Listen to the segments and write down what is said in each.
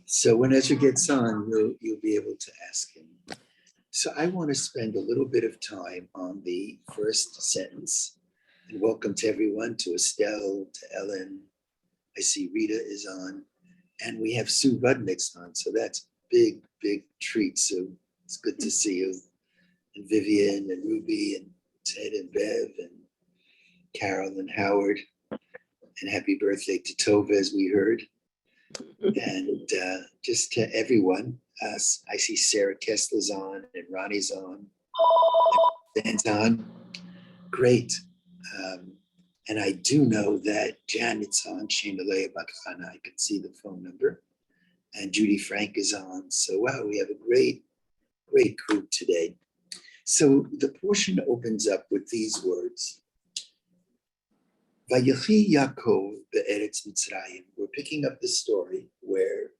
So when Ezra gets on, you'll be able to ask him. So I want to spend a little bit of time on the first sentence. And welcome to everyone, to Estelle, to Ellen. I see Rita is on. And we have Sue Rudnick's on. So that's big, big treat, Sue. It's good to see you. And Vivian and Ruby and Ted and Bev and Carol and Howard. And happy birthday to Tova, as we heard. And just to everyone, I see Sarah Kessler's on and Ronnie's on. Dan's on. Great. And I do know that Janet's on, Shinalea Bakhana. I can see the phone number. And Judy Frank is on. So, wow, we have a great, great group today. So the portion opens up with these words. Vayechi Yaakov be'eretz Mitzrayim. We're picking up the story where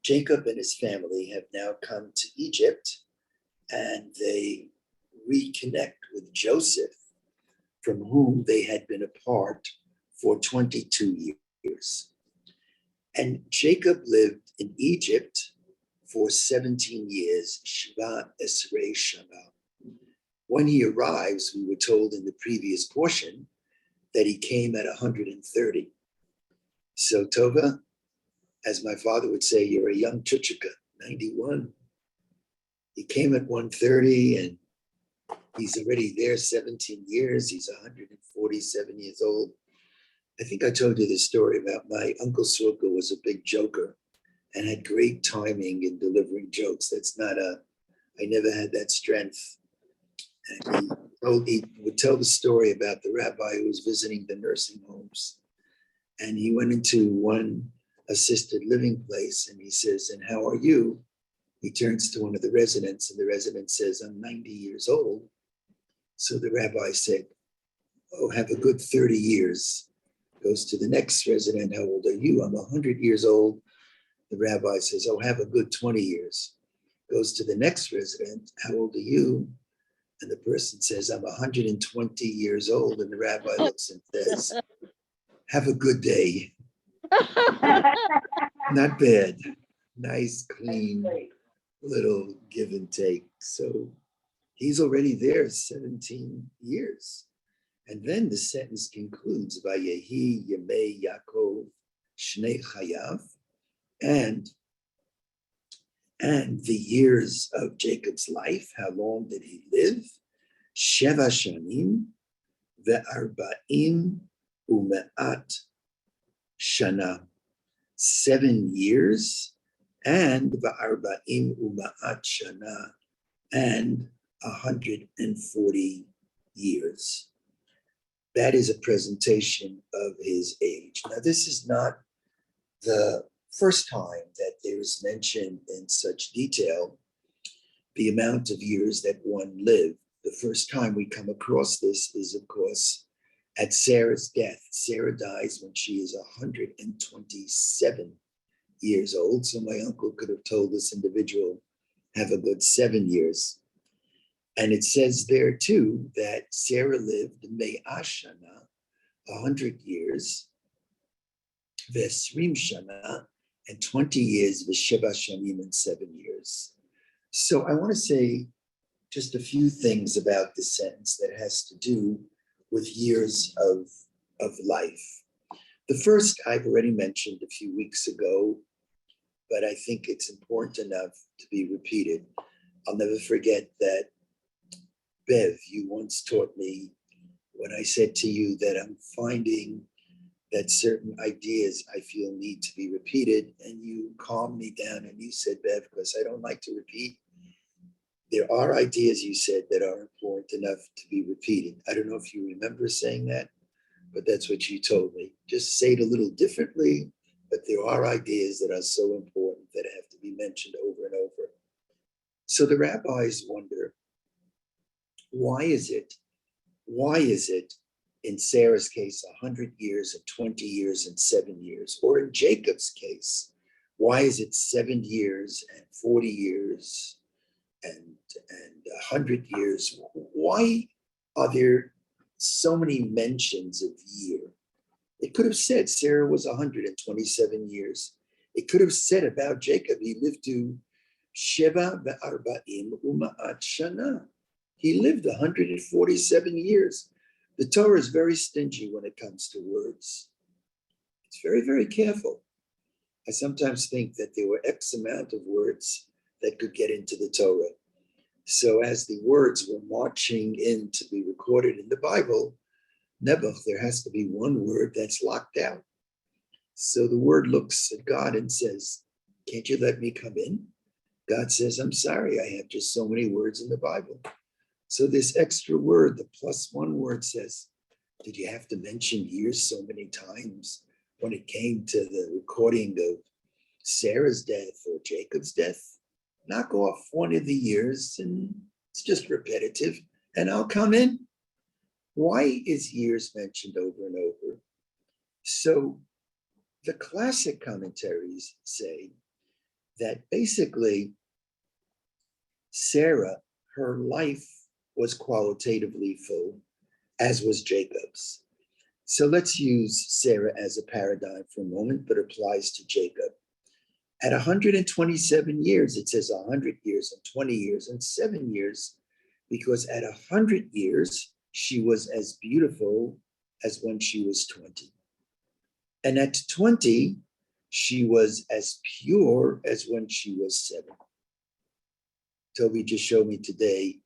Jacob and his family have now come to Egypt and they reconnect with Joseph, from whom they had been apart for 22 years. And Jacob lived in Egypt for 17 years, Shva Esrei Shana. When he arrives, we were told in the previous portion that he came at 130. So Tova, as my father would say, you're a young chuchika, 91. He came at 130 and he's already there 17 years. He's 147 years old. I think I told you the story about my uncle Sorka was a big joker and had great timing in delivering jokes. I never had that strength. And he would tell the story about the rabbi who was visiting the nursing homes. And he went into one assisted living place and he says, and how are you? He turns to one of the residents and the resident says, I'm 90 years old. So the rabbi said, oh, have a good 30 years. Goes to the next resident, how old are you? I'm 100 years old. The rabbi says, oh, have a good 20 years. Goes to the next resident, how old are you? And the person says, I'm 120 years old. And the rabbi looks and says, have a good day. Not bad. Nice, clean, little give and take. So he's already there 17 years. And then the sentence concludes, Vayehi Yemei Yaakov Shnei Chayav, and the years of Jacob's life, how long did he live? Sheva Shanim ve'arba'im u'me'at shana. 7 years and ve'arba'im u'me'at shana, and 140 years. That is a presentation of his age. Now, this is not the first time that there is mentioned in such detail the amount of years that one lived. The first time we come across this is, of course, at Sarah's death. Sarah dies when she is 127 years old. So my uncle could have told this individual, have a good 7 years. And it says there too that Sarah lived Me'ashana, 100 years, Vesrim Shana, and 20 years, Vesheva Shanim, and 7 years. So I want to say just a few things about this sentence that has to do with years of life. The first I've already mentioned a few weeks ago, but I think it's important enough to be repeated. I'll never forget that, Bev, you once taught me when I said to you that I'm finding that certain ideas I feel need to be repeated, and you calmed me down and you said, Bev, because I don't like to repeat, there are ideas you said that are important enough to be repeated. I don't know if you remember saying that, but that's what you told me. Just say it a little differently, but there are ideas that are so important that have to be mentioned over and over. So the rabbis wonder, why is it in Sarah's case 100 years and 20 years and 7 years, or in Jacob's case, why is it 7 years and 40 years and 100 years? Why are there so many mentions of year? It could have said Sarah was 127 years. It could have said about Jacob, he lived to Sheva ve'arba'im uma'at shana. He lived 147 years. The Torah is very stingy when it comes to words. It's very, very careful. I sometimes think that there were X amount of words that could get into the Torah. So as the words were marching in to be recorded in the Bible, Nebuch, there has to be one word that's locked out. So the word looks at God and says, can't you let me come in? God says, I'm sorry, I have just so many words in the Bible. So this extra word, the plus one word says, did you have to mention years so many times when it came to the recording of Sarah's death or Jacob's death? Knock off one of the years and it's just repetitive and I'll come in. Why is years mentioned over and over? So the classic commentaries say that basically Sarah, her life was qualitatively full, as was Jacob's. So let's use Sarah as a paradigm for a moment, but applies to Jacob. At 127 years, it says 100 years and 20 years and 7 years, because at 100 years, she was as beautiful as when she was 20. And at 20, she was as pure as when she was 7. Toby just showed me today,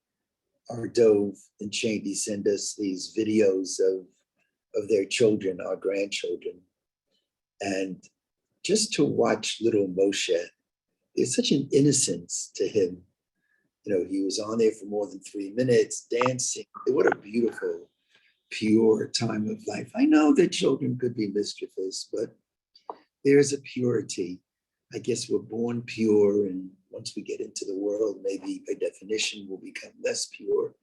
our Dove and Shandy send us these videos of their children, our grandchildren. And just to watch little Moshe, there's such an innocence to him. You know, he was on there for more than 3 minutes, dancing. What a beautiful, pure time of life. I know that children could be mischievous, but there's a purity. I guess we're born pure, and once we get into the world, maybe by definition, we'll become less pure.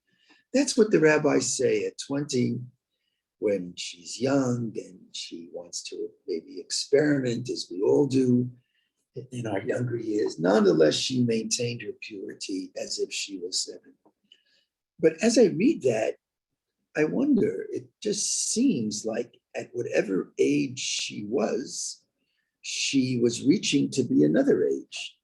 That's what the rabbis say at 20, when she's young and she wants to maybe experiment, as we all do in our younger years. Nonetheless, she maintained her purity as if she was 7. But as I read that, I wonder, it just seems like at whatever age she was reaching to be another age.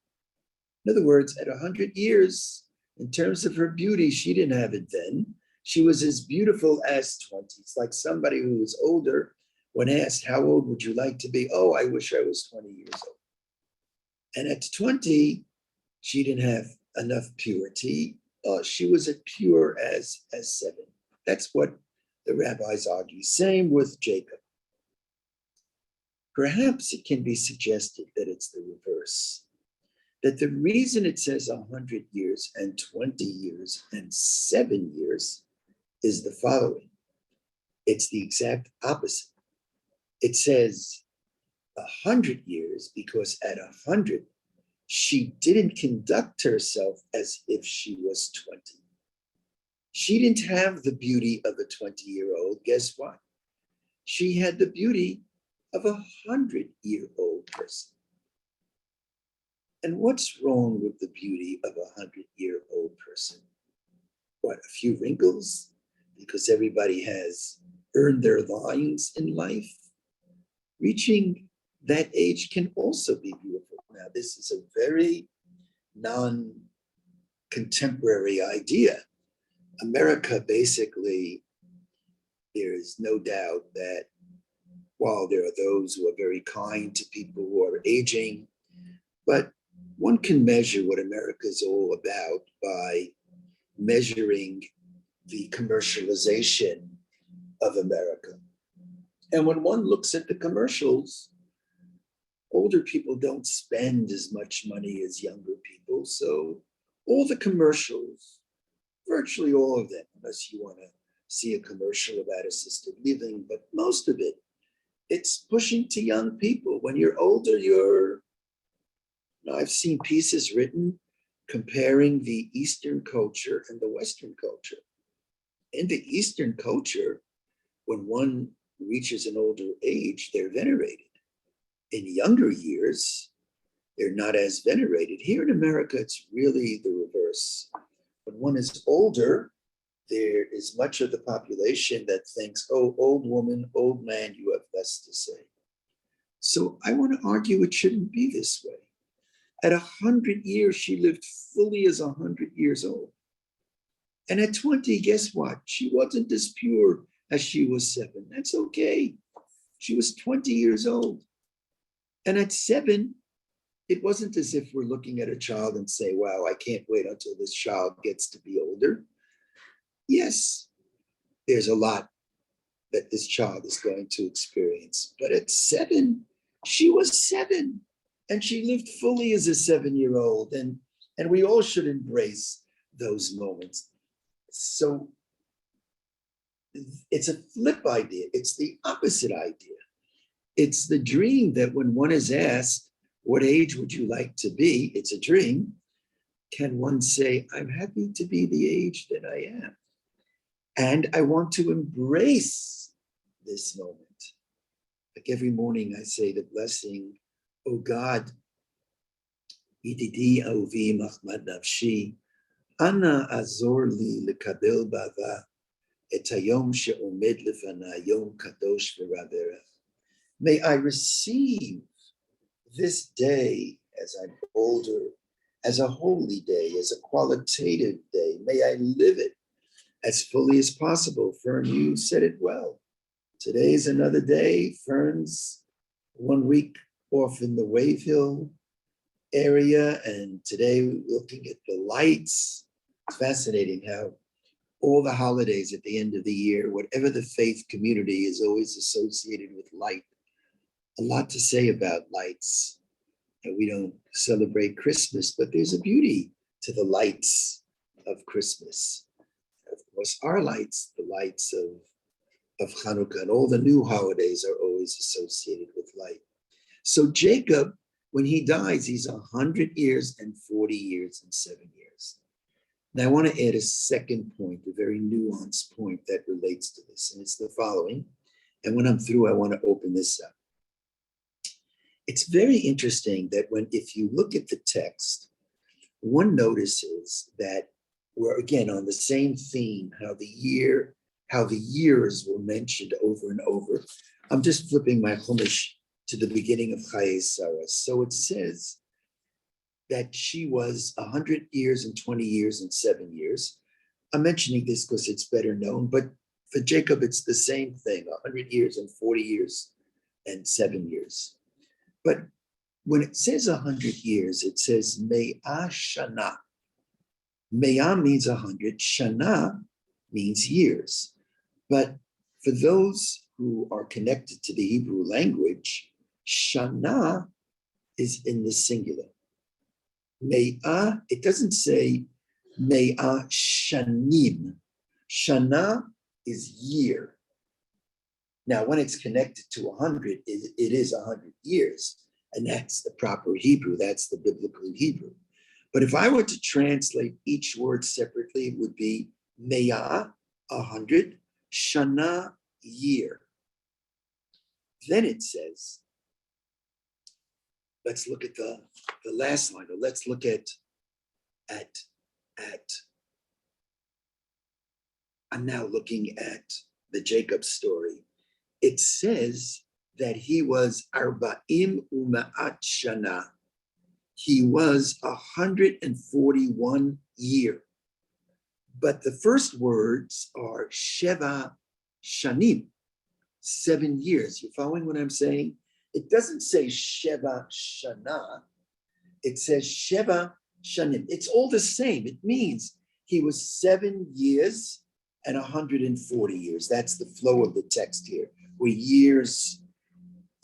In other words, at 100 years, in terms of her beauty, she didn't have it then. She was as beautiful as 20. It's like somebody who was older, when asked, how old would you like to be? Oh, I wish I was 20 years old. And at 20, she didn't have enough purity. She was as pure as 7. That's what the rabbis argue. Same with Jacob. Perhaps it can be suggested that it's the reverse. That the reason it says 100 years and 20 years and 7 years is the following. It's the exact opposite. It says 100 years because at 100, she didn't conduct herself as if she was 20. She didn't have the beauty of a 20-year-old. Guess what? She had the beauty of a 100-year-old person. And what's wrong with the beauty of a 100-year-old person? What, a few wrinkles? Because everybody has earned their lines in life? Reaching that age can also be beautiful. Now, this is a very non-contemporary idea. America, basically, there is no doubt that while there are those who are very kind to people who are aging, but one can measure what America is all about by measuring the commercialization of America. And when one looks at the commercials, older people don't spend as much money as younger people. So all the commercials, virtually all of them, unless you want to see a commercial about assisted living, but most of it, it's pushing to young people. When you're older, I've seen pieces written comparing the Eastern culture and the Western culture. In the Eastern culture, when one reaches an older age, they're venerated. In younger years, they're not as venerated. Here in America, it's really the reverse. When one is older, there is much of the population that thinks, oh, old woman, old man, you have less to say. So I want to argue it shouldn't be this way. At 100 years, she lived fully as 100 years old. And at 20, guess what? She wasn't as pure as she was 7. That's okay. She was 20 years old. And at 7, it wasn't as if we're looking at a child and say, wow, I can't wait until this child gets to be older. Yes, there's a lot that this child is going to experience. But at 7, she was 7. And she lived fully as a 7-year-old. And we all should embrace those moments. So it's a flip idea. It's the opposite idea. It's the dream that when one is asked, what age would you like to be? It's a dream. Can one say, I'm happy to be the age that I am? And I want to embrace this moment. Like every morning I say the blessing, oh God, Yididi Ahuvi Mahmad Nafshi, Ana Azor Li Lekabel Bava, Et Hayom She'omed Lefana Yom Kadosh V'Ravera. May I receive this day as I'm older, as a holy day, as a qualitative day. May I live it as fully as possible. Fern, you said it well. Today is another day. Fern's 1 week off in the Wave Hill area, and today we're looking at the lights. It's fascinating how all the holidays at the end of the year, whatever the faith community is always associated with light. A lot to say about lights. And we don't celebrate Christmas, but there's a beauty to the lights of Christmas. Of course, our lights, the lights of Hanukkah, and all the new holidays are always associated with light. So Jacob, when he dies, he's 100 years and 40 years and 7 years. Now I want to add a second point, a very nuanced point that relates to this, and it's the following. And when I'm through, I want to open this up. It's very interesting that if you look at the text, one notices that we're again on the same theme, how the years were mentioned over and over. I'm just flipping my Chumash to the beginning of Chayei Sarah. So it says that she was 100 years and 20 years and 7 years. I'm mentioning this because it's better known, but for Jacob, it's the same thing, 100 years and 40 years and 7 years. But when it says 100 years, it says Me'ah Shana. Me'ah means 100, Shana means years. But for those who are connected to the Hebrew language, Shana is in the singular. Me'ah, it doesn't say Me'ah Shanim. Shana is year. Now, when it's connected to 100, it is 100 years, and that's the proper Hebrew, that's the biblical Hebrew. But if I were to translate each word separately, it would be Me'ah, 100, Shana, year. Then it says, let's look at the last line, or let's look at I'm now looking at the Jacob story. It says that he was Arba'im Uma'at Shana. He was 141 year. But the first words are Sheva Shanim, 7 years. You following what I'm saying? It doesn't say Sheva Shana. It says Sheva Shanim. It's all the same. It means he was 7 years and 140 years. That's the flow of the text here. Where years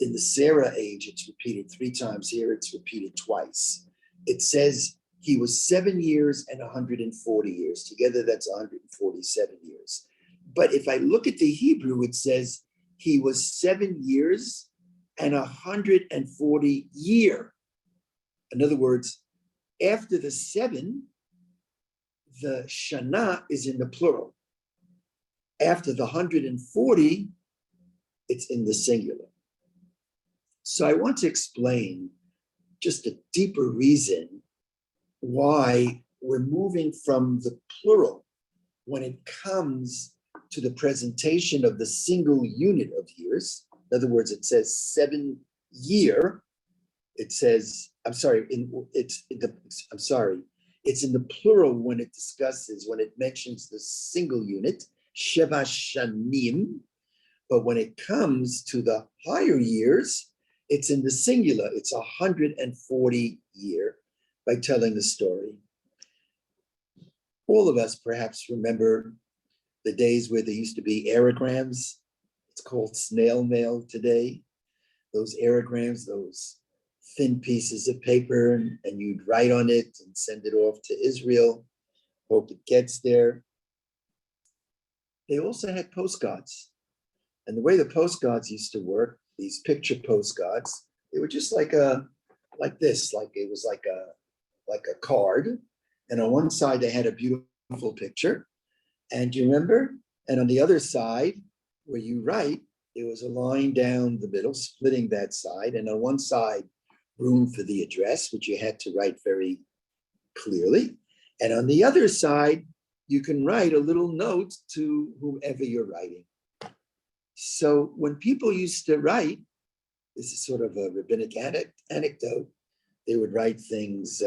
in the Sarah age, it's repeated 3 times. Here it's repeated twice. It says he was 7 years and 140 years. Together, that's 147 years. But if I look at the Hebrew, it says he was 7 years and 140 year. In other words, after the 7, the Shana is in the plural. After the 140, it's in the singular. So I want to explain just a deeper reason why we're moving from the plural when it comes to the presentation of the single unit of years, in other words, it says 7 year, it says, it's in the plural when it discusses, when it mentions the single unit, Sheva Shanim, but when it comes to the higher years, it's in the singular, it's 140 year by telling the story. All of us perhaps remember the days where there used to be aerograms. It's called snail mail today. Those aerograms, those thin pieces of paper, and you'd write on it and send it off to Israel, hope it gets there. They also had postcards. And the way the postcards used to work, these picture postcards, they were just like it was like a card. And on one side, they had a beautiful picture. And you remember? And on the other side, where you write, there was a line down the middle, splitting that side. And on one side, room for the address, which you had to write very clearly. And on the other side, you can write a little note to whomever you're writing. So when people used to write, this is sort of a rabbinic anecdote, they would write things,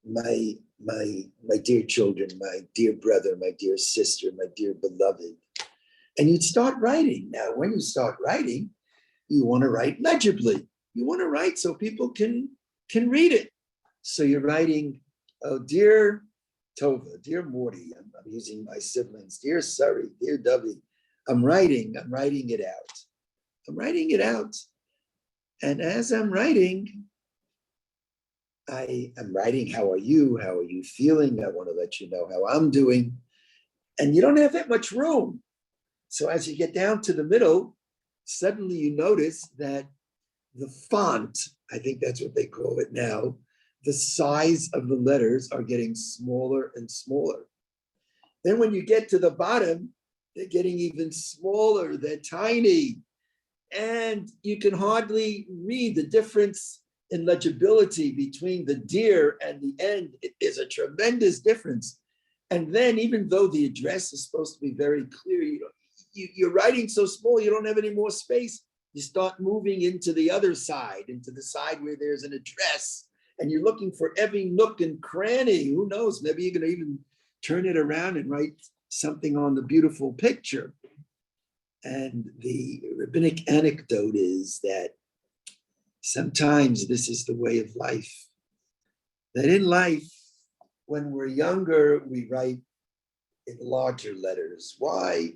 my dear children, my dear brother, my dear sister, my dear beloved. And you'd start writing. Now, when you start writing, you want to write legibly. You want to write so people can read it. So you're writing, oh, dear Tova, dear Morty, I'm using my siblings, dear Sari, dear Davi. I'm writing it out. I'm writing it out. And as I'm writing, I'm writing, how are you? How are you feeling? I want to let you know how I'm doing. And you don't have that much room. So as you get down to the middle, suddenly you notice that the font, I think that's what they call it now, the size of the letters are getting smaller and smaller. Then when you get to the bottom, they're getting even smaller, they're tiny. And you can hardly read the difference in legibility between the dear and the end. It is a tremendous difference. And then even though the address is supposed to be very clear, you're writing so small, you don't have any more space. You start moving into the other side, into the side where there's an address, and you're looking for every nook and cranny. Who knows? Maybe you're going to even turn it around and write something on the beautiful picture. And the rabbinic anecdote is that sometimes this is the way of life. That in life, when we're younger, we write in larger letters. Why?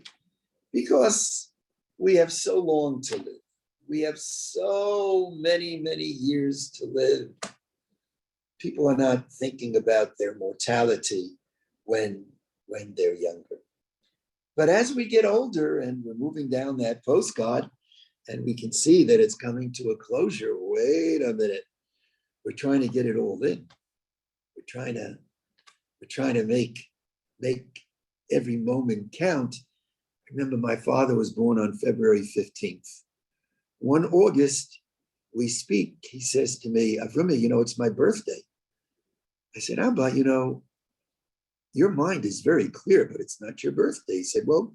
Because we have so long to live. We have so many, many years to live. People are not thinking about their mortality when they're younger. But as we get older and we're moving down that postcard and we can see that it's coming to a closure, wait a minute, we're trying to get it all in. We're trying to make every moment count. Remember, my father was born on February 15th. 1 August, we speak. He says to me, Avrima, it's my birthday. I said, Abba, your mind is very clear, but it's not your birthday. He said, well,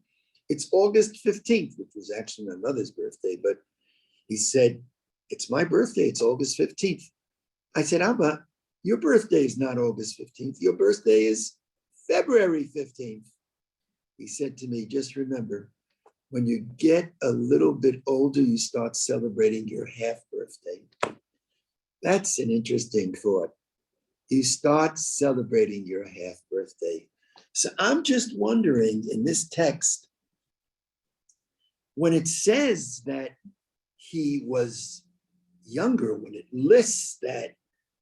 it's August 15th, which was actually my mother's birthday. But he said, it's my birthday. It's August 15th. I said, Abba, your birthday is not August 15th. Your birthday is February 15th. He said to me, just remember, when you get a little bit older, you start celebrating your half birthday. That's an interesting thought. You start celebrating your half birthday. So I'm just wondering in this text, when it says that he was younger, when it lists that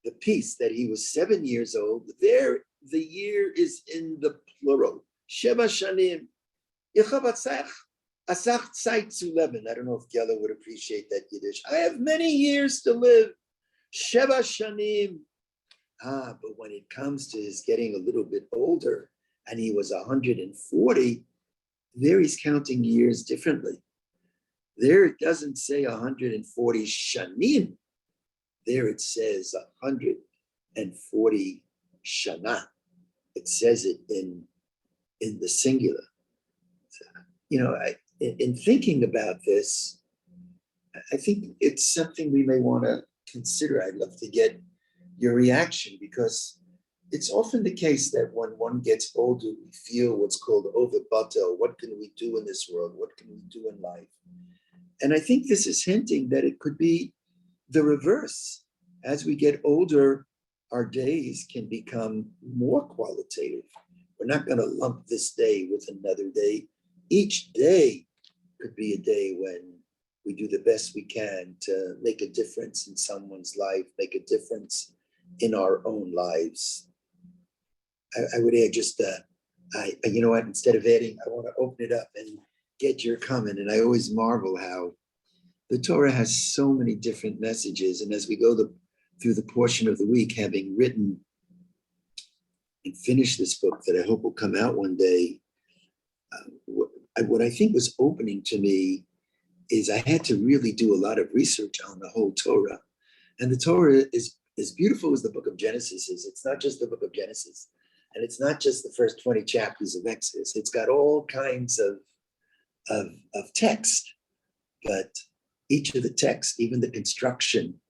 the piece that he was 7 years old, there the year is in the plural. Sheva Shanim. Asach Tzait Zuleben. I don't know if Geller would appreciate that Yiddish. I have many years to live. Sheva Shanim. But when it comes to his getting a little bit older, and he was 140, there he's counting years differently. There it doesn't say 140 Shanim. There it says 140 Shana. It says it in in the singular. In thinking about this, I think it's something we may want to consider. I'd love to get your reaction, because it's often the case that when one gets older, we feel what's called overbato. What can we do in this world? What can we do in life? And I think this is hinting that it could be the reverse. As we get older, our days can become more qualitative. We're not going to lump this day with another day. Each day could be a day when we do the best we can to make a difference in someone's life, make a difference in our own lives. I would add just, you know what, instead of adding, I want to open it up and get your comment. And I always marvel how the Torah has so many different messages. And as we go through the portion of the week, having written and finished this book that I hope will come out one day, what I think was opening to me is I had to really do a lot of research on the whole Torah. And the Torah is as beautiful as the book of Genesis is. It's not just the book of Genesis. And it's not just the first 20 chapters of Exodus. It's got all kinds of text. But each of the texts, even the construction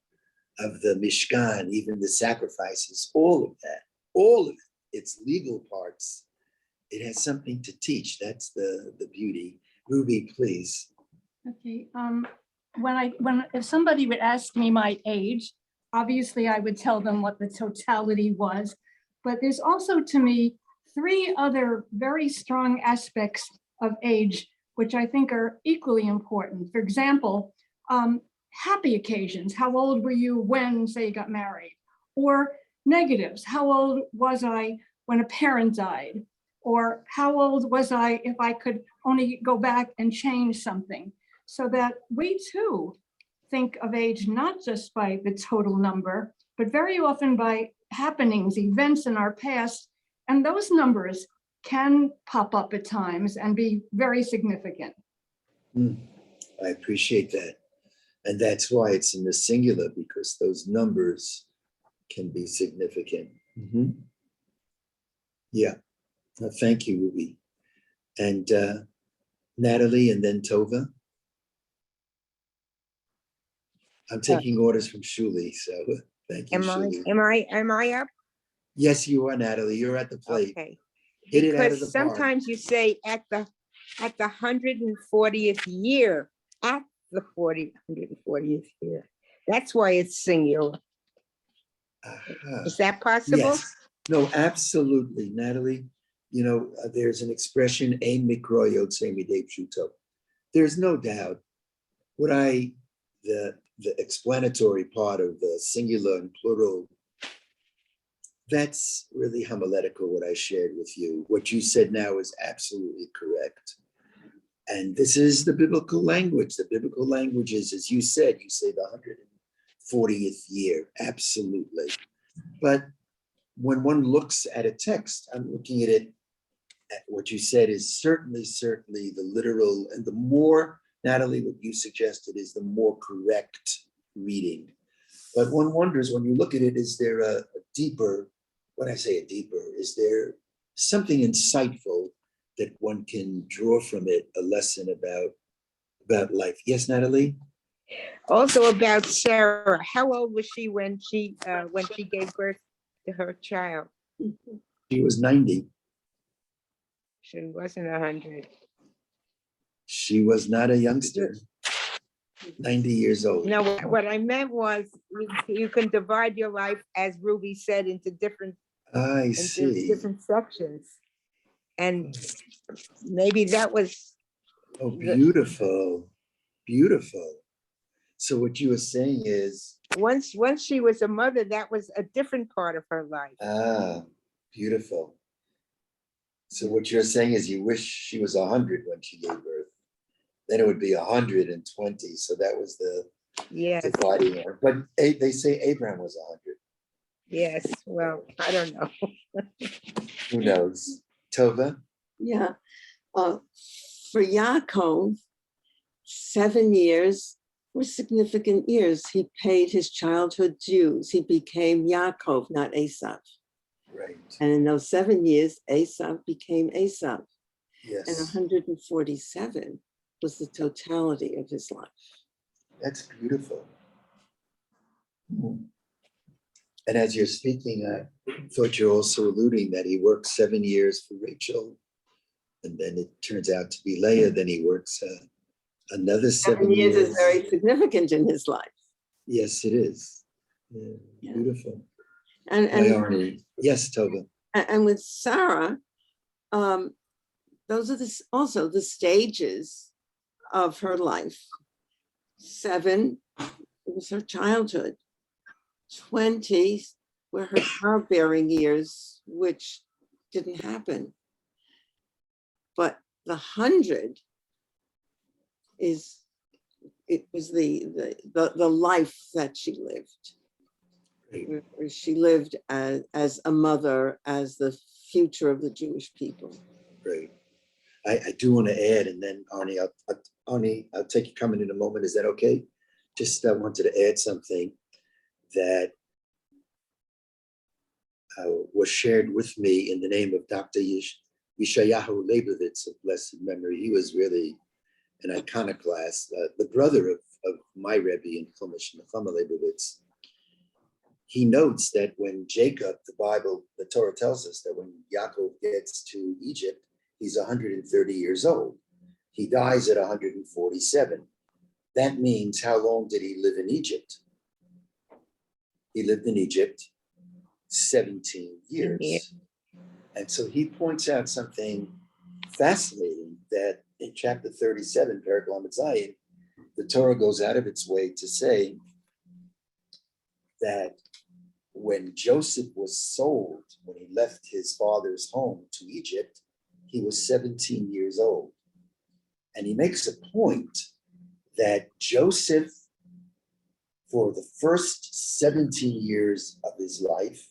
of the Mishkan, even the sacrifices, all of it, its legal parts, it has something to teach. That's the beauty. Ruby, please. Okay. If somebody would ask me my age, obviously I would tell them what the totality was. But there's also, to me, three other very strong aspects of age, which I think are equally important. For example, happy occasions. How old were you when, say, you got married? Or negatives. How old was I when a parent died? Or how old was I if I could only go back and change something? So that we too think of age not just by the total number, but very often by happenings, events in our past. And those numbers can pop up at times and be very significant. I appreciate that. And that's why it's in the singular, because those numbers can be significant. Yeah. Thank you, Ruby. And Natalie, and then Tova. I'm taking orders from Shuli, so thank you, Shuli. Am I up? Yes, you are, Natalie. You're at the plate. Okay. Hit it out of the Because park. sometimes you say at the 140th year, at the 140th year. That's why it's singular. Is that possible? Yes. No, absolutely, Natalie. There's an expression, ein mikroyot midei pshuto. There's no doubt. The explanatory part of the singular and plural, that's really homiletical, what I shared with you. What you said now is absolutely correct. And this is the biblical language. The biblical language is, as you say the 140th year, absolutely. But when one looks at a text, I'm looking at it, at what you said is certainly the literal, and the more, Natalie, what you suggested is the more correct reading. But one wonders, when you look at it, is there a deeper, when I say a deeper, is there something insightful that one can draw from it, a lesson about life? Yes, Natalie? Also about Sarah. How old was she when she gave birth to her child? She was 90. She wasn't 100. She was not a youngster. 90 years old. No, what I meant was you can divide your life, as Ruby said, into different sections. And maybe that was... Oh, beautiful. Beautiful. So what you were saying is... Once she was a mother, that was a different part of her life. Ah, beautiful. So what you're saying is you wish she was 100 when she gave birth. Then it would be 120. So that was the dividing line. But they say Abraham was 100. Yes, well, I don't know. Who knows? Tova? Yeah. For Yaakov, 7 years were significant years. He paid his childhood dues. He became Yaakov, not Esav. Right. And in those 7 years, Esav became Esav. And Yes. 147 was the totality of his life. That's beautiful. And as you're speaking, I thought you're also alluding that he worked 7 years for Rachel, and then it turns out to be Leah. Then he works another 7 7 years years. is very significant in his life. Yes, it is. Yeah, Yeah. beautiful. And Arnie. Yes, Tova. and with Sarah, those are also the stages of her life. 7 was her childhood. 20 were her childbearing years, which didn't happen. But the 100 was the life that she lived. Great. Where she lived as a mother, as the future of the Jewish people. Great. I do want to add, and then Arnie, I'll take your comment in a moment. Is that okay? Just wanted to add something that was shared with me in the name of Dr. Yeshayahu Leibovitz of blessed memory. He was really an iconoclast, the brother of my Rebbe in Chumash, Nechama Leibovitz. He notes that when Jacob, the Torah tells us that when Yaakov gets to Egypt, he's 130 years old. He dies at 147. That means how long did he live in Egypt? He lived in Egypt 17 years. Yeah. And so he points out something fascinating that in chapter 37, Perek Lamed Zayin, the Torah goes out of its way to say that when Joseph was sold, when he left his father's home to Egypt, he was 17 years old. And he makes a point that Joseph, for the first 17 years of his life,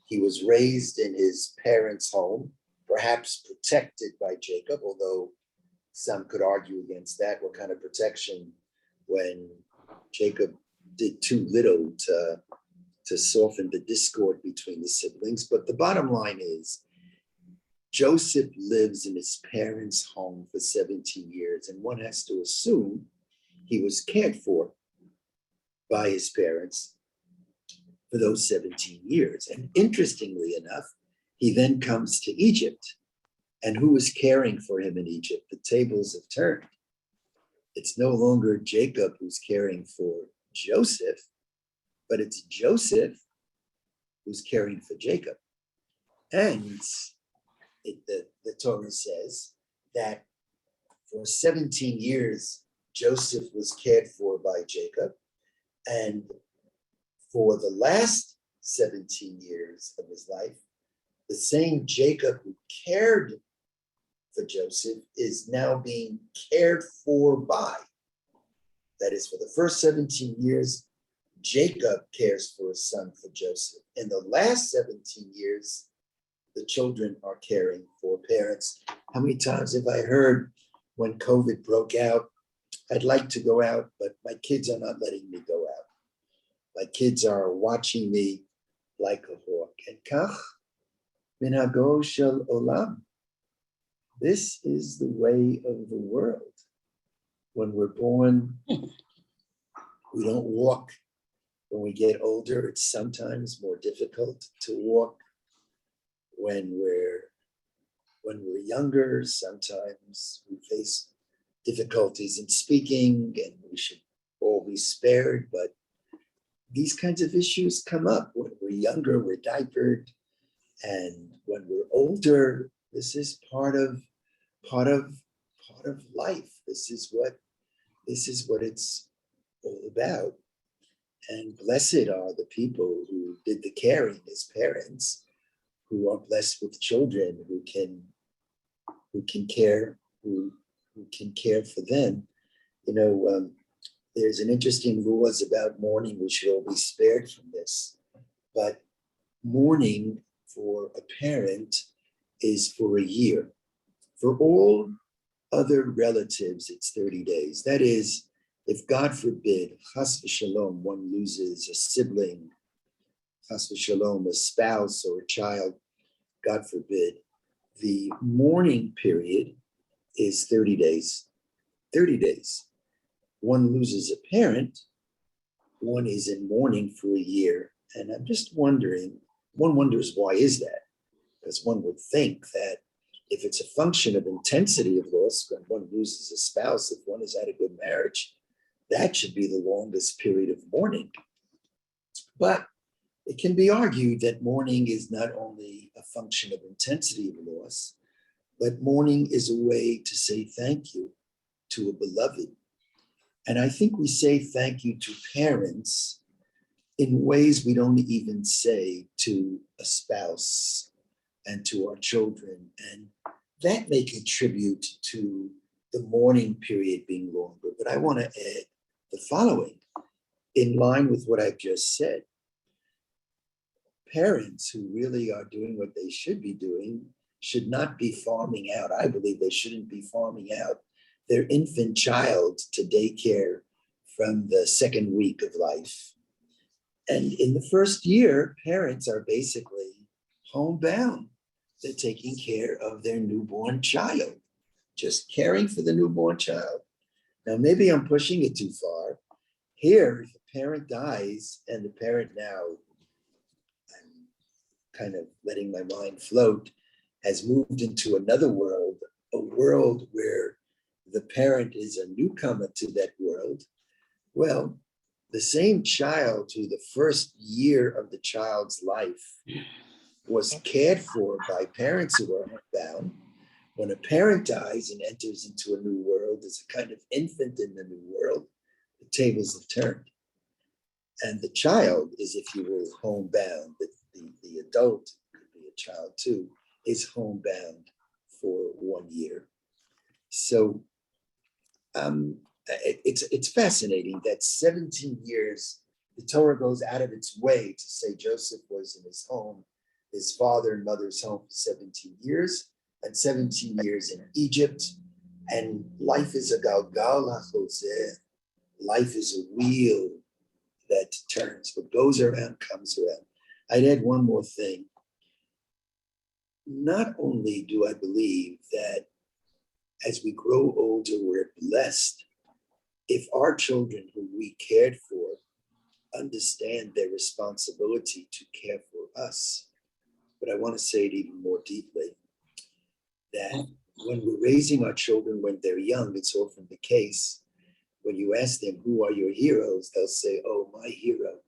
he was raised in his parents' home, perhaps protected by Jacob, although some could argue against that. What kind of protection when Jacob did too little to soften the discord between the siblings? But the bottom line is, Joseph lives in his parents' home for 17 years, and one has to assume he was cared for by his parents for those 17 years. And interestingly enough, he then comes to Egypt. And who is caring for him in Egypt? The tables have turned. It's no longer Jacob who's caring for Joseph, but it's Joseph who's caring for Jacob. And the Torah says that for 17 years, Joseph was cared for by Jacob. And for the last 17 years of his life, the same Jacob who cared for Joseph is now being cared for by. That is, for the first 17 years, Jacob cares for his son, for Joseph. In the last 17 years, the children are caring for parents. How many times have I heard when COVID broke out, I'd like to go out, but my kids are not letting me go out. My kids are watching me like a hawk. And kach minhago shel olam. This is the way of the world. When we're born, we don't walk. When we get older, it's sometimes more difficult to walk. When we're younger, sometimes we face difficulties in speaking, and we should all be spared. But these kinds of issues come up. When we're younger, we're diapered, and when we're older, this is part of life. This is what it's all about. And blessed are the people who did the caring as parents, who are blessed with children who can care for them. There's an interesting laws about mourning. We should all be spared from this, but mourning for a parent is for a year. For all other relatives, it's 30 days. That is, if God forbid, chas v'shalom, one loses a sibling chas v'shalom, a spouse or a child, God forbid, the mourning period is 30 days. 30 days. One loses a parent, one is in mourning for a year. And I'm just wondering, one wonders why is that? Because one would think that if it's a function of intensity of loss, when one loses a spouse, if one has had a good marriage, that should be the longest period of mourning. But it can be argued that mourning is not only a function of intensity of loss, but mourning is a way to say thank you to a beloved. And I think we say thank you to parents in ways we don't even say to a spouse and to our children. And that may contribute to the mourning period being longer. But I want to add the following in line with what I've just said. Parents who really are doing what they should be doing should not be farming out. I believe they shouldn't be farming out their infant child to daycare from the second week of life. And in the first year, parents are basically homebound. They're taking care of their newborn child, just caring for the newborn child. Now, maybe I'm pushing it too far. Here, if a parent dies and the parent now, I'm kind of letting my mind float, has moved into another world, a world where the parent is a newcomer to that world. Well, the same child who the first year of the child's life was cared for by parents who are bound. When a parent dies and enters into a new world as a kind of infant in the new world, the tables have turned. And the child is, if you will, homebound. The adult, could be a child too, is homebound for 1 year. So it's fascinating that 17 years, the Torah goes out of its way to say Joseph was in his home, his father and mother's home for 17 years, and 17 years in Egypt. And life is a galgal hachozeh. Life is a wheel that turns. What goes around comes around. I'd add one more thing. Not only do I believe that as we grow older, we're blessed if our children who we cared for understand their responsibility to care for us. But I want to say it even more deeply, that when we're raising our children when they're young, it's often the case, when you ask them, who are your heroes? They'll say, oh, my hero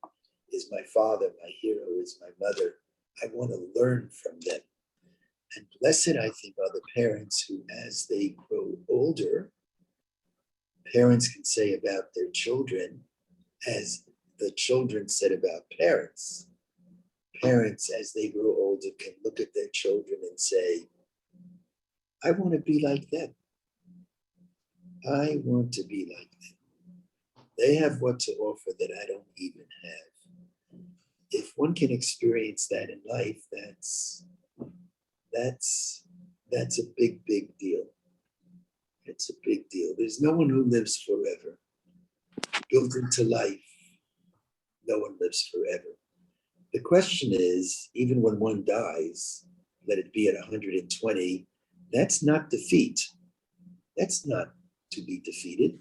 is my father, my hero is my mother. I want to learn from them. And blessed, I think, are the parents who, as they grow older, parents can say about their children, as the children said about parents. Parents, as they grow older, can look at their children and say, I want to be like them. I want to be like them. They have what to offer that I don't even have. If one can experience that in life, that's a big, big deal. It's a big deal. There's no one who lives forever. Built into life, no one lives forever. The question is, even when one dies, let it be at 120, that's not defeat. That's not to be defeated.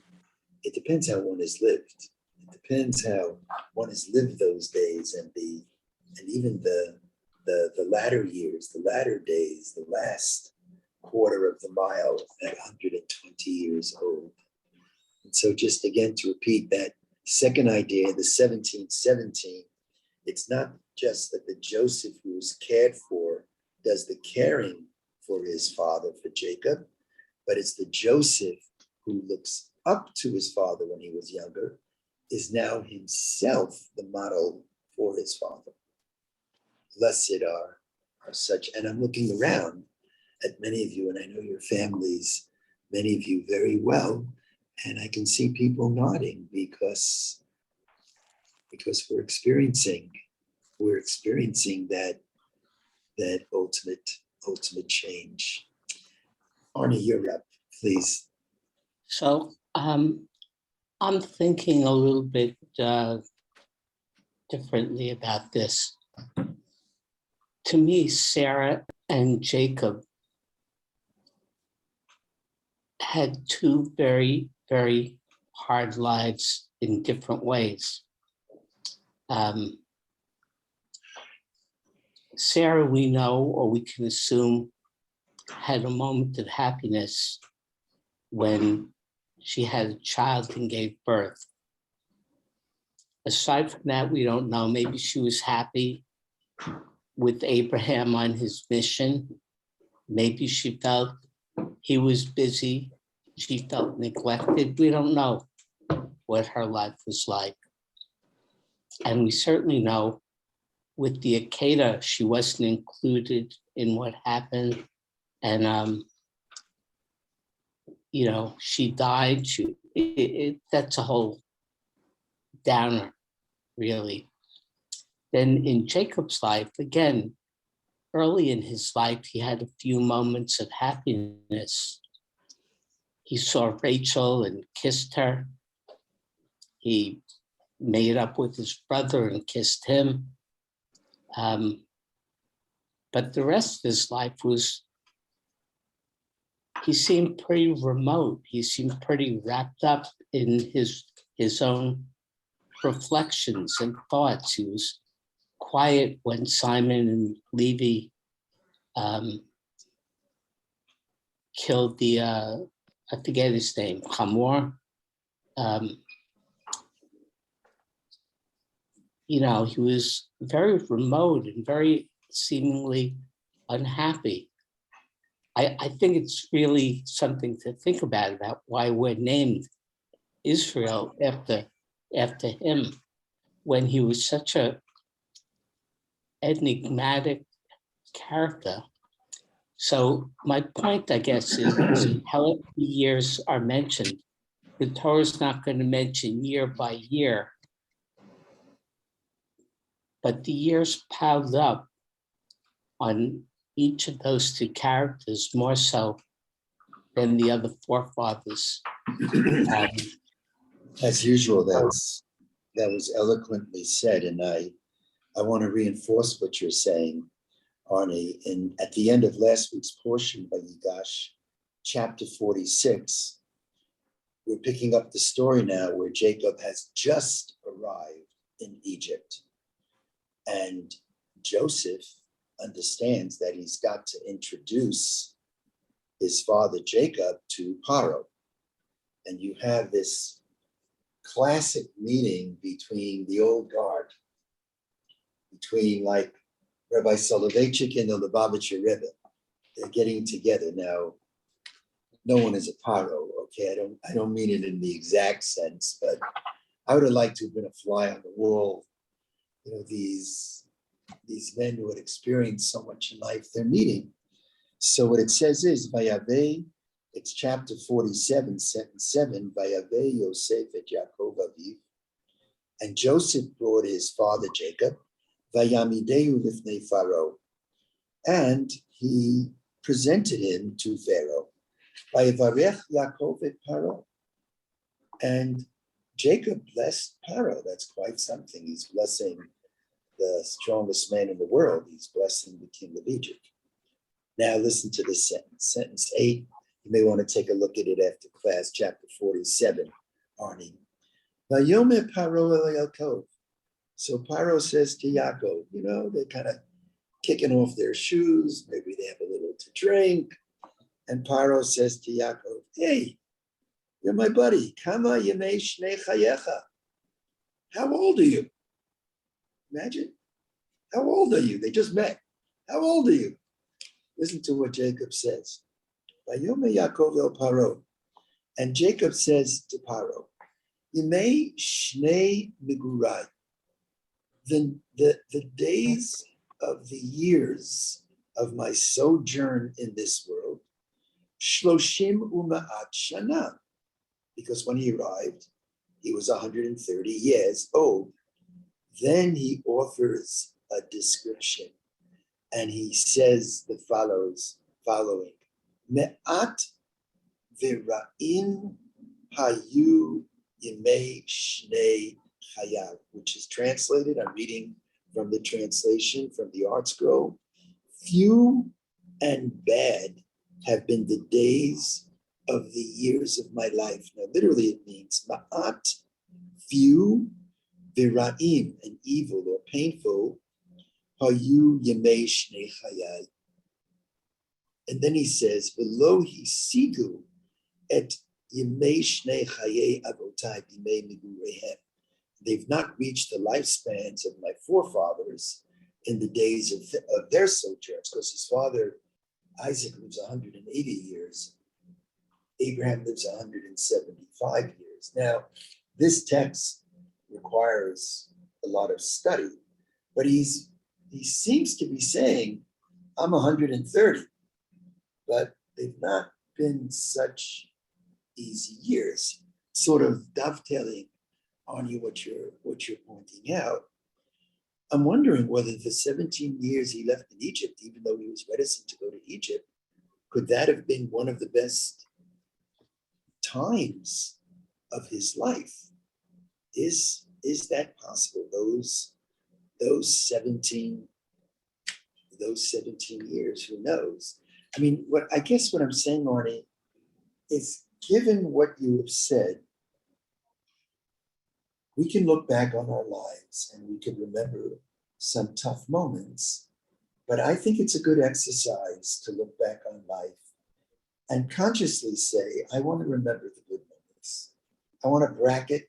It depends how one has lived. It depends how one has lived those days and even the latter years, the latter days, the last quarter of the mile at 120 years old. And so just again to repeat that second idea, the 1717, it's not just that the Joseph who was cared for does the caring for his father, for Jacob, but it's the Joseph who looks up to his father when he was younger, is now himself the model for his father. Blessed are such, and I'm looking around at many of you, and I know your families, many of you very well, and I can see people nodding because we're experiencing that ultimate change. Arnie, you're up, please. So I'm thinking a little bit differently about this. to me, Sarah and Jacob had two very, very hard lives in different ways. Sarah, we know, or we can assume, had a moment of happiness when she had a child and gave birth. Aside from that, we don't know. Maybe she was happy with Abraham on his mission. Maybe she felt he was busy. She felt neglected. We don't know what her life was like. And we certainly know with the Akedah, she wasn't included in what happened. And, she died. That's a whole downer, really. Then in Jacob's life, again, early in his life, he had a few moments of happiness. He saw Rachel and kissed her. He made up with his brother and kissed him. But the rest of his life he seemed pretty remote. He seemed pretty wrapped up in his own reflections and thoughts. He was quiet when Simon and Levi killed the, I forget his name, Hamor. He was very remote and very seemingly unhappy. I think it's really something to think about why we're named Israel after him, when he was such a enigmatic character. So my point, I guess, is how many years are mentioned. The Torah is not going to mention year by year, but the years piled up on each of those two characters more so than the other forefathers. As usual, that was eloquently said, and I want to reinforce what you're saying, Arnie. And at the end of last week's portion by Yigash, chapter 46, we're picking up the story now where Jacob has just arrived in Egypt, and Joseph understands that he's got to introduce his father Jacob to Paro. And you have this classic meeting between the old guard, between like Rabbi Soloveitchik and the Lubavitcher Rebbe. They're getting together. Now, no one is a Paro, okay? I don't mean it in the exact sense, but I would have liked to have been a fly on the wall. These men who had experienced so much in life, they're meeting. So what it says is, Vayaveh, it's chapter 47, sentence 7, Vayaveh Yosef et Yaakov Aviv. And Joseph brought his father Jacob, Vayamidehu lifnei Pharaoh. And he presented him to Pharaoh. Vayavarech Yaakov et Paro. And Jacob blessed Paro. That's quite something. He's blessing the strongest man in the world. He's blessing the king of Egypt. Now listen to this sentence. Sentence 8, you may want to take a look at it after class, chapter 47, Arnie. Vayomer Paro el Yaakov. So Paro says to Yaakov, they're kind of kicking off their shoes, maybe they have a little to drink. And Paro says to Yaakov, hey, you're my buddy. Kama yemei shnei chayecha. How old are you? Imagine. How old are you? They just met. How old are you? Listen to what Jacob says. Vayomer Yaakov el Paro. And Jacob says to Paro, Yemei shnei migurai. The days of the years of my sojourn in this world, shloshim uma'at shana. Because when he arrived, he was 130 years old. Then he offers a description, and he says the following: Me'at v'ra'in hayu yemei shnei chayav, which is translated, I'm reading from the translation from the Art Scroll, few and bad have been the days of the years of my life. Now, literally, it means ma'at, few, vira'im, and evil or painful, hayu yemei shnei chayai. And then he says, "V'lo hisigu et yemei shnei chayei avotai b'mei migurehem." They've not reached the lifespans of my forefathers in the days of their sojourns, because his father Isaac lives 180 years. Abraham lives 175 years. Now, this text requires a lot of study, but he seems to be saying, I'm 130, but they've not been such easy years, sort of dovetailing on what you're pointing out. I'm wondering whether the 17 years he left in Egypt, even though he was reticent to go to Egypt, could that have been one of the best times of his life? Is that possible? Those 17 years, who knows? I mean, what I'm saying, Arnie, is given what you have said, we can look back on our lives and we can remember some tough moments, but I think it's a good exercise to look back on life and consciously say, I want to remember the good moments. I want to bracket,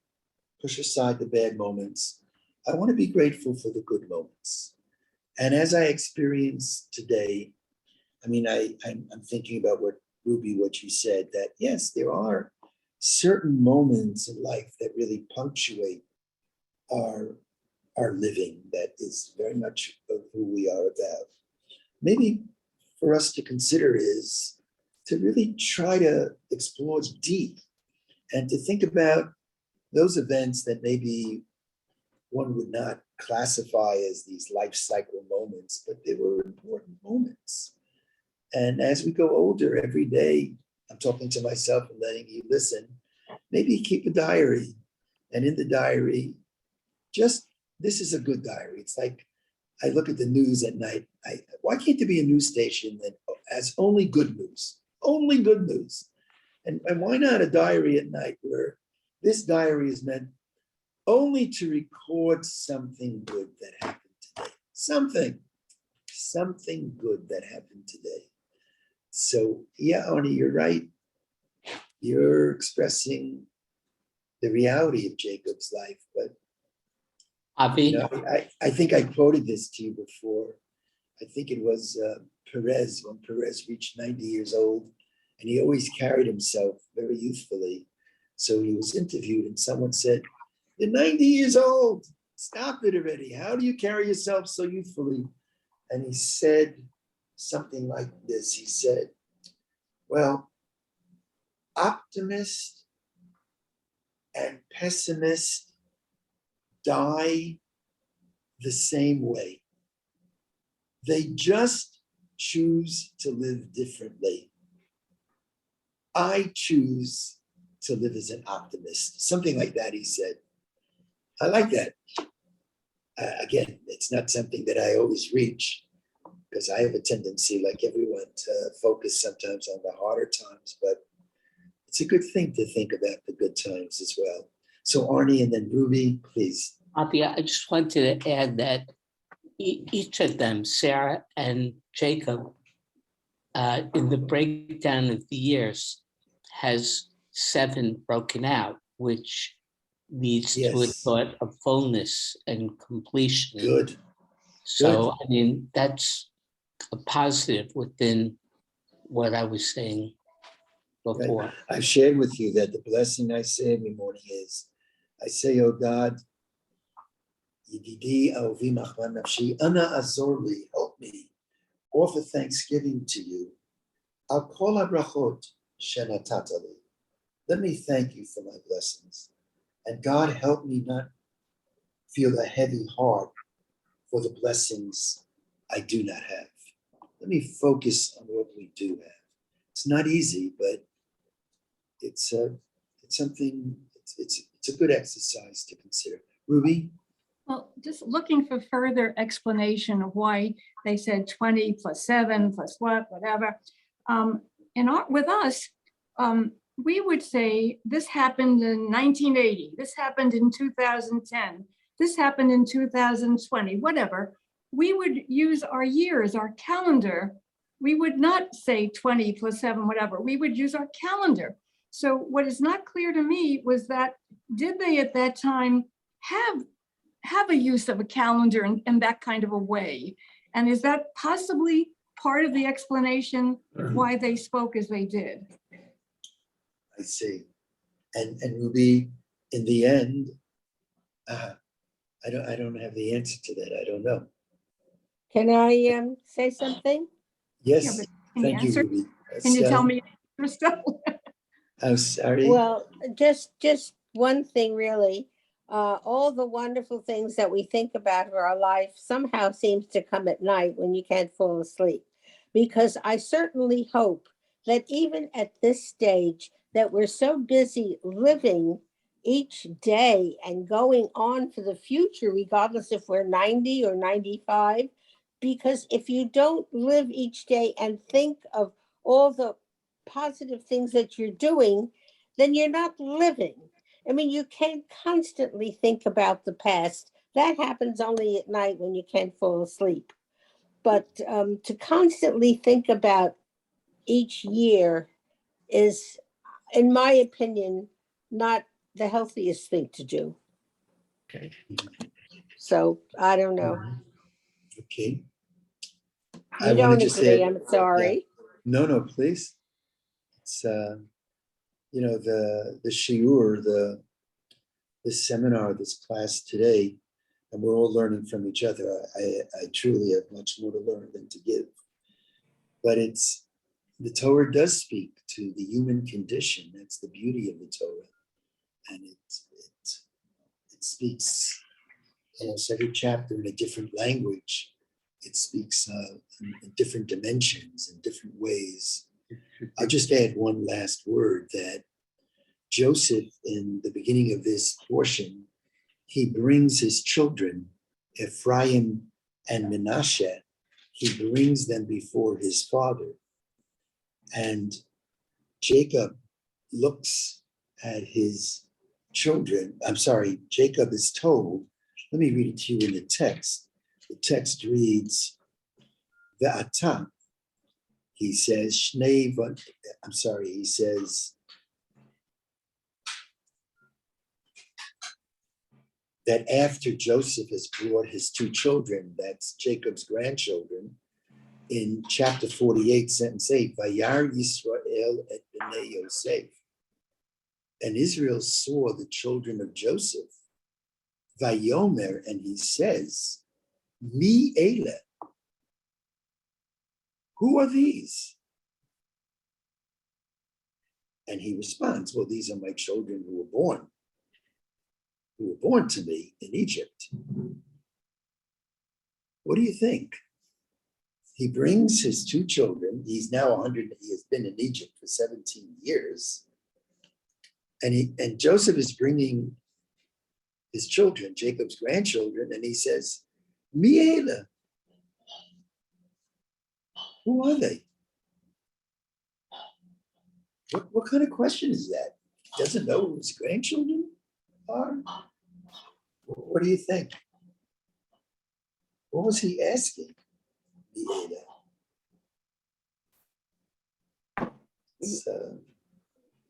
push aside the bad moments. I want to be grateful for the good moments. And as I experience today, I mean, I'm thinking about what you said, that yes, there are certain moments in life that really punctuate our living, that is very much of who we are about. Maybe for us to consider is to really try to explore deep and to think about those events that maybe one would not classify as these life cycle moments, but they were important moments. And as we go older, every day, I'm talking to myself and letting you listen, maybe keep a diary. And in the diary, this is a good diary. It's like, I look at the news at night. Why can't there be a news station that has only good news? Only good news. And why not a diary at night where this diary is meant only to record something good that happened today? Something good that happened today. So yeah, Arnie, you're right. You're expressing the reality of Jacob's life, but Avi, I think I quoted this to you before. I think it was Perez, when Perez reached 90 years old, and he always carried himself very youthfully. So he was interviewed and someone said, "You're 90 years old, stop it already. How do you carry yourself so youthfully?" And he said something like this. He said, well, optimist and pessimist die the same way. They just choose to live differently. I choose to live as an optimist. Something like that, he said. I like that. Again, it's not something that I always reach, because I have a tendency, like everyone, to focus sometimes on the harder times, but it's a good thing to think about the good times as well. So Arnie and then Ruby, please. Avi, I just wanted to add that each of them, Sarah and Jacob, in the breakdown of the years, has 7 broken out, which leads to a Yes. thought of fullness and completion. Good. So, I mean, that's a positive within what I was saying before. I've shared with you that the blessing I say every morning is, I say, oh God, Yididi Aovi Machman Nafshi, Ana Azorli, help me, offer thanksgiving to you. Al Kol HaBrachot Shenatatali. Let me thank you for my blessings. And God, help me not feel a heavy heart for the blessings I do not have. Let me focus on what we do have. It's not easy, but it's something. It's a good exercise to consider. Ruby? Well, just looking for further explanation of why they said 20 plus 7 plus whatever. With us, we would say this happened in 1980, this happened in 2010, this happened in 2020, whatever. We would use our years, our calendar. We would not say 20 plus 7, whatever. We would use our calendar. So what is not clear to me was that, did they at that time have a use of a calendar in that kind of a way? And is that possibly part of the explanation why they spoke as they did? I see. And Ruby, in the end, I don't have the answer to that. I don't know. Can I say something? Yes, Yeah, but can you thank you, answer? Ruby. Can you So, tell me stuff? I'm sorry. Well, just one thing, really. All the wonderful things that we think about for our life somehow seems to come at night when you can't fall asleep. Because I certainly hope that even at this stage that we're so busy living each day and going on for the future, regardless if we're 90 or 95, because if you don't live each day and think of all the positive things that you're doing, then you're not living. I mean, you can't constantly think about the past. That happens only at night when you can't fall asleep. But to constantly think about each year is, in my opinion, not the healthiest thing to do. Okay. So I don't know. Okay. You don't agree, I'm sorry. No, please. It's the shiur, the seminar, this class today, and we're all learning from each other. I truly have much more to learn than to give. But the Torah does speak to the human condition. That's the beauty of the Torah. And it speaks almost every chapter in a different language. It speaks in different dimensions, in different ways. I'll just add one last word, that Joseph, in the beginning of this portion, he brings his children, Ephraim and Manasseh, he brings them before his father. And Jacob looks at his children. Jacob is told, let me read it to you in the text. The text reads, Ve'ata, he says, he says that after Joseph has brought his two children, that's Jacob's grandchildren, in chapter 48, sentence 8, Vayar Yisrael et bnei Yosef. And Israel saw the children of Joseph, Vayomer, and he says, Mi ele. Who are these? And he responds, well, these are my children who were born to me in Egypt. What do you think? He brings his two children. He's now 100. He has been in Egypt for 17 years. And Joseph is bringing his children, Jacob's grandchildren, and he says, Mi ele. Who are they? What kind of question is that? He doesn't know who his grandchildren are? What do you think? What was he asking?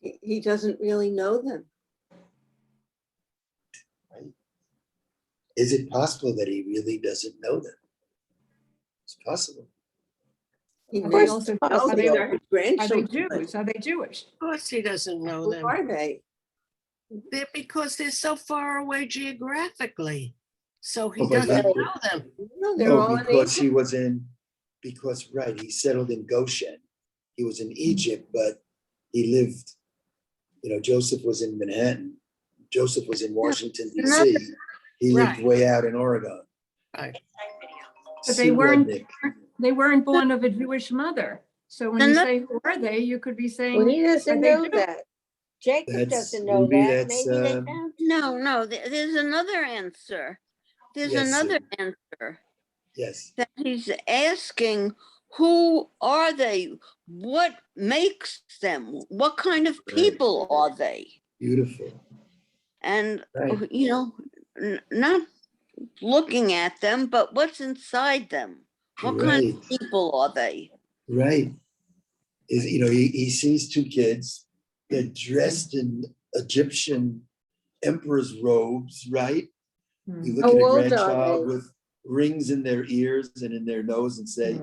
He doesn't really know them. Right? Is it possible that he really doesn't know them? It's possible. He Of course, knows it's them. possible. They are his Are they grandchildren. Jews? Are they Jewish? Of course he doesn't know Who them. are they? Because they're so far away geographically. So he Oh, but doesn't he- know them. No, they're all in Because Egypt. he settled in Goshen. He was in Egypt, but he lived, Joseph was in Manhattan. Joseph was in Washington, D.C. He lived Right. way out in Oregon. Right. But Sue they weren't born of a Jewish mother. So when you say, who are they? You could be saying, Well, he are doesn't they know Jews? that. Jacob That's- doesn't know Ruby, that. that's, Maybe they um, found. No, there's another answer. there's Yes, another Sue. answer Yes, that he's asking, who are they? What makes them? What kind of Right. people are they? beautiful. And, Right. you know, not looking at them, but what's inside them? What kind Right, of people are they? right. Is, he sees two kids, they're dressed in Egyptian emperor's robes, right? You look How at a old are grandchild they? with rings in their ears and in their nose and say,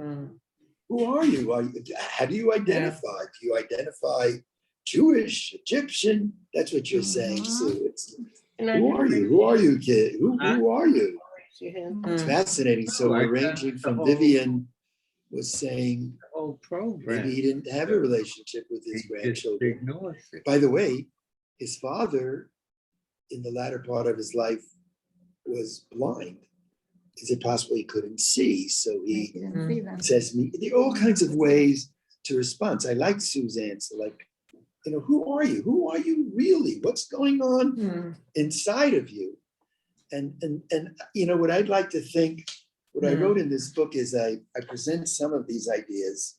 who are you? How do you identify? Do you identify Jewish, Egyptian? That's what you're saying, Sue. It's, who are you? Who are you, kid? Who are you? It's fascinating. So we're ranging from Vivian was saying Whole program. maybe he didn't have a relationship with his He just grandchildren. ignores it. By the way, his father, in the latter part of his life, was blind. Is it possible he couldn't see? So he Didn't see them. says, there are all kinds of ways to respond. So I like Sue's answer, like, who are you? Who are you really? What's going on inside of you? And what I'd like to think, what I wrote in this book is I present some of these ideas,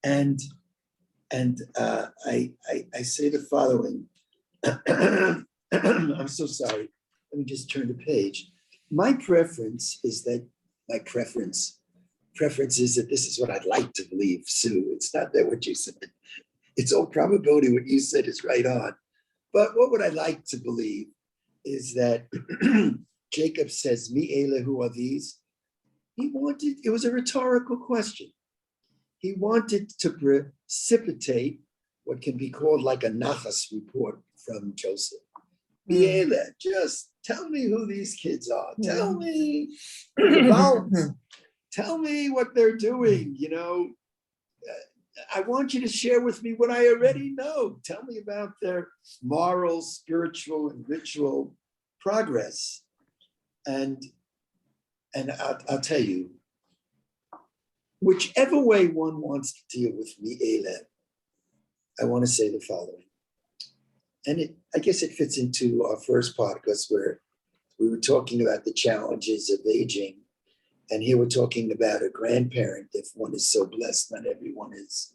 and I say the following. I'm so sorry. Let me just turn the page. My preference is that preference is that this is what I'd like to believe, Sue. It's not that what you said. It's all probability. What you said is right on. But what would I like to believe is that Jacob says, "Mi ele, who are these?" It was a rhetorical question. He wanted to precipitate what can be called like a nachas report from Joseph. Mi ele, just tell me who these kids are. Tell me the values. Tell me what they're doing. I want you to share with me what I already know. Tell me about their moral, spiritual, and ritual progress. And I'll tell you, whichever way one wants to deal with Mi'ele, I want to say the following. And I guess it fits into our first podcast where we were talking about the challenges of aging. And here we're talking about a grandparent. If one is so blessed, not everyone is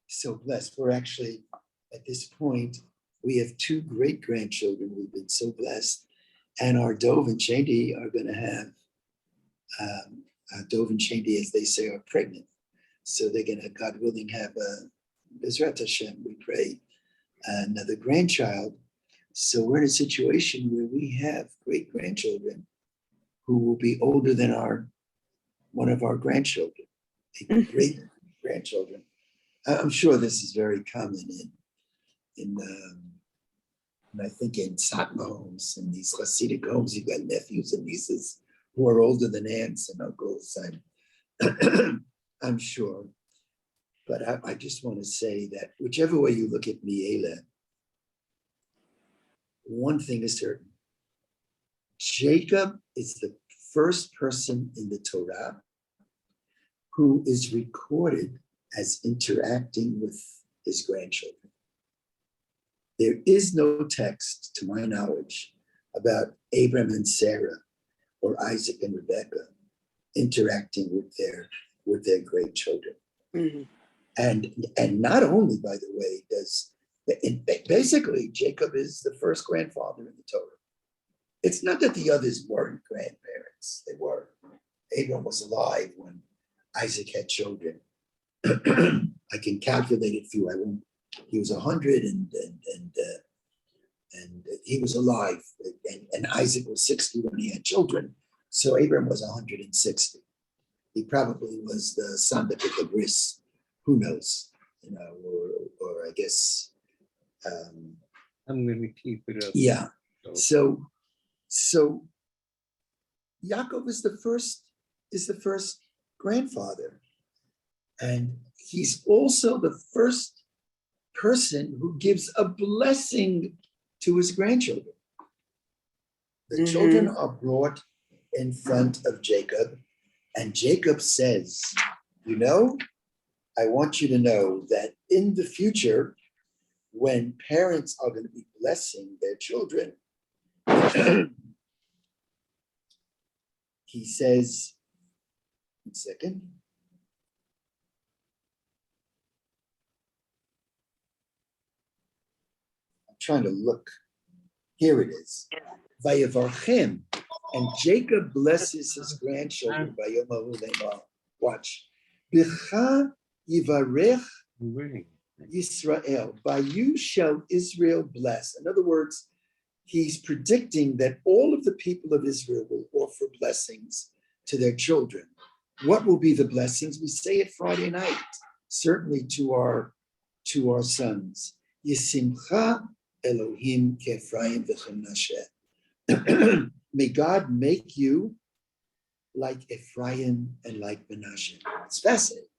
so blessed. We're actually, at this point, we have 2 great grandchildren. We've been so blessed. And our Dove and Shandy are going to have, Dove and Shandy, as they say, are pregnant. So they're going to, God willing, have a, Bezrat Hashem, we pray, another grandchild. So we're in a situation where we have great grandchildren who will be older than one of our grandchildren, great grandchildren. I'm sure this is very common in I think in Satmar homes and these Hasidic homes. You've got nephews and nieces who are older than aunts and uncles. I'm sure, but I just want to say that whichever way you look at Mi'ele, one thing is certain. Jacob is the first person in the Torah who is recorded as interacting with his grandchildren. There is no text, to my knowledge, about Abram and Sarah or Isaac and Rebekah interacting with their great children. Mhm. And not only, by the way, basically Jacob is the first grandfather in the Torah. It's not that the others weren't grandparents. They were. Abram was alive when Isaac had children. I can calculate it for you. I won't. He was 100 and he was alive. And Isaac was 60 when he had children. So Abram was 160. He probably was the son of the bris. Who knows? Or I guess. I'm going to keep it up. Yeah. So Yaakov is the first grandfather, and he's also the first person who gives a blessing to his grandchildren. The children are brought in front of Jacob, and Jacob says, I want you to know that in the future, when parents are going to be blessing their children, he says, 1 second. I'm trying to look. Here it is. Vayavarchem. And Jacob blesses his grandchildren. Vayomahu lemar. Watch. Bicha yivarech Really? Yisrael. By you shall Israel bless. In other words, he's predicting that all of the people of Israel will offer blessings to their children. What will be the blessings? We say it Friday night, certainly to our sons. Yisimcha Elohim Kefraim v'Chanashe. May God make you like Ephraim and like Menashe. It's fascinating.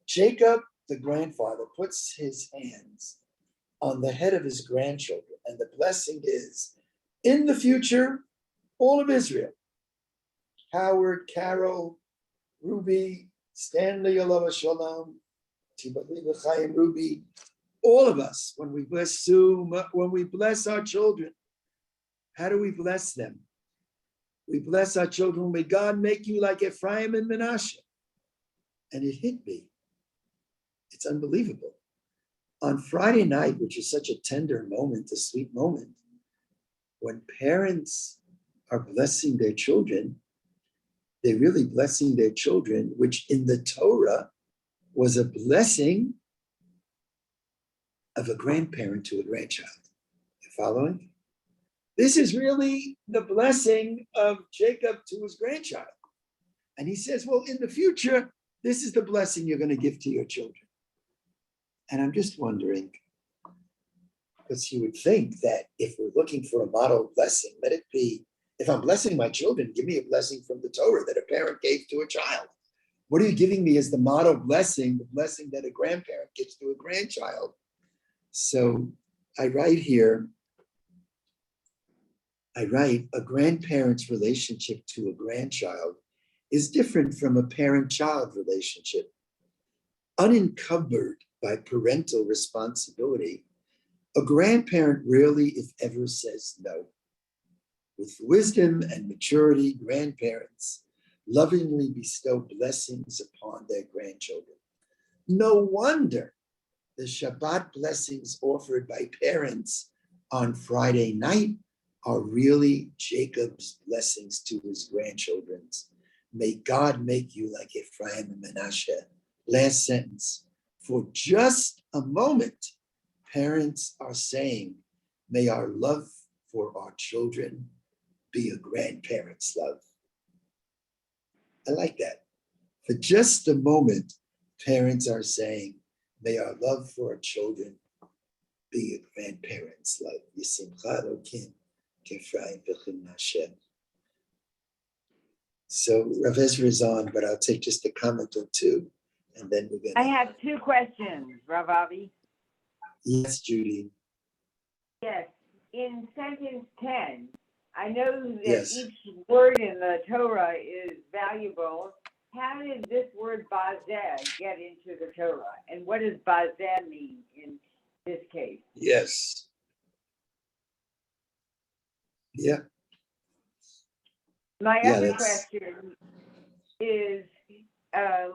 Jacob, the grandfather, puts his hands on the head of his grandchildren, and the blessing is, in the future, all of Israel, Howard, Carol, Ruby, Stanley, Alava Shalom, Tibali L'chaim, Ruby, all of us, when we bless our children, how do we bless them? We bless our children. May God make you like Ephraim and Menashe. And it hit me. It's unbelievable. On Friday night, which is such a tender moment, a sweet moment, when parents are blessing their children, they're really blessing their children, which in the Torah was a blessing of a grandparent to a grandchild. You following? This is really the blessing of Jacob to his grandchild. And he says, well, in the future, this is the blessing you're going to give to your children. And I'm just wondering, because you would think that if we're looking for a model blessing, let it be, if I'm blessing my children, give me a blessing from the Torah that a parent gave to a child. What are you giving me as the model blessing, the blessing that a grandparent gives to a grandchild? So I write here, a grandparent's relationship to a grandchild is different from a parent-child relationship. Unencumbered by parental responsibility, a grandparent rarely, if ever, says no. With wisdom and maturity, grandparents lovingly bestow blessings upon their grandchildren. No wonder the Shabbat blessings offered by parents on Friday night are really Jacob's blessings to his grandchildren. May God make you like Ephraim and Menashe. Last sentence. For just a moment, parents are saying, may our love for our children be a grandparent's love. I like that. For just a moment, parents are saying, may our love for our children be a grandparent's love. Yisimcha Elokim k'Ephraim v'Chanashe. So Rav Ezra is on, but I'll take just a comment or two, and then we're I gonna. have two questions, Rav Avi. Yes, Judy. Yes, in sentence 10, I know that Yes. each word in the Torah is valuable. How did this word bazeh get into the Torah? And what does bazeh mean in this case? Yes. Yeah. My Yeah, other that's- question is,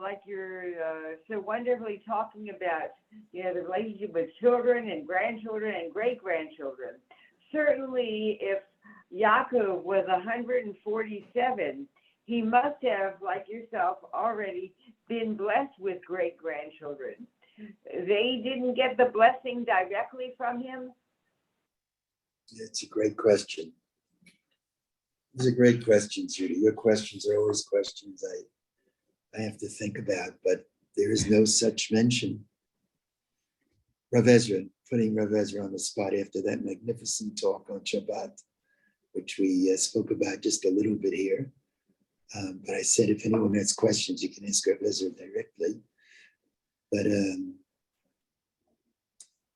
like you're so wonderfully talking about, the relationship with children and grandchildren and great-grandchildren. Certainly, if Yaakov was 147, he must have, like yourself, already been blessed with great-grandchildren. They didn't get the blessing directly from him? It's a great question. These are great questions, Judy. Your questions are always questions I have to think about, but there is no such mention. Rav Ezra, putting Rav Ezra on the spot after that magnificent talk on Shabbat, which we spoke about just a little bit here. But I said, if anyone has questions, you can ask Rav Ezra directly. But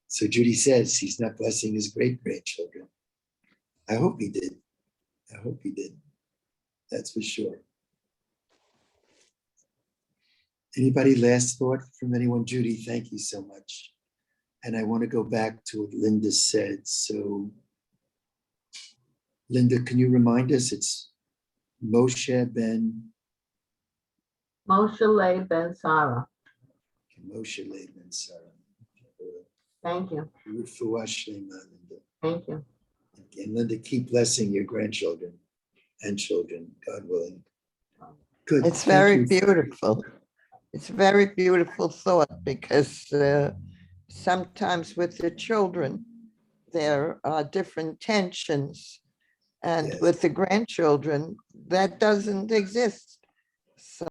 so Judy says he's not blessing his great-grandchildren. I hope he did. I hope he did. That's for sure. Anybody last thought from anyone? Judy, thank you so much. And I want to go back to what Linda said. So, Linda, can you remind us? It's Moshe ben Moshe Ben Sarah. Moshe ben Sarah. Thank you. Refuah shlema, Linda. Thank you. And Linda, keep blessing your grandchildren and children, God willing. Good. It's thank very you. beautiful. It's a very beautiful thought because sometimes with the children, there are different tensions. And Yes. with the grandchildren, that doesn't exist. So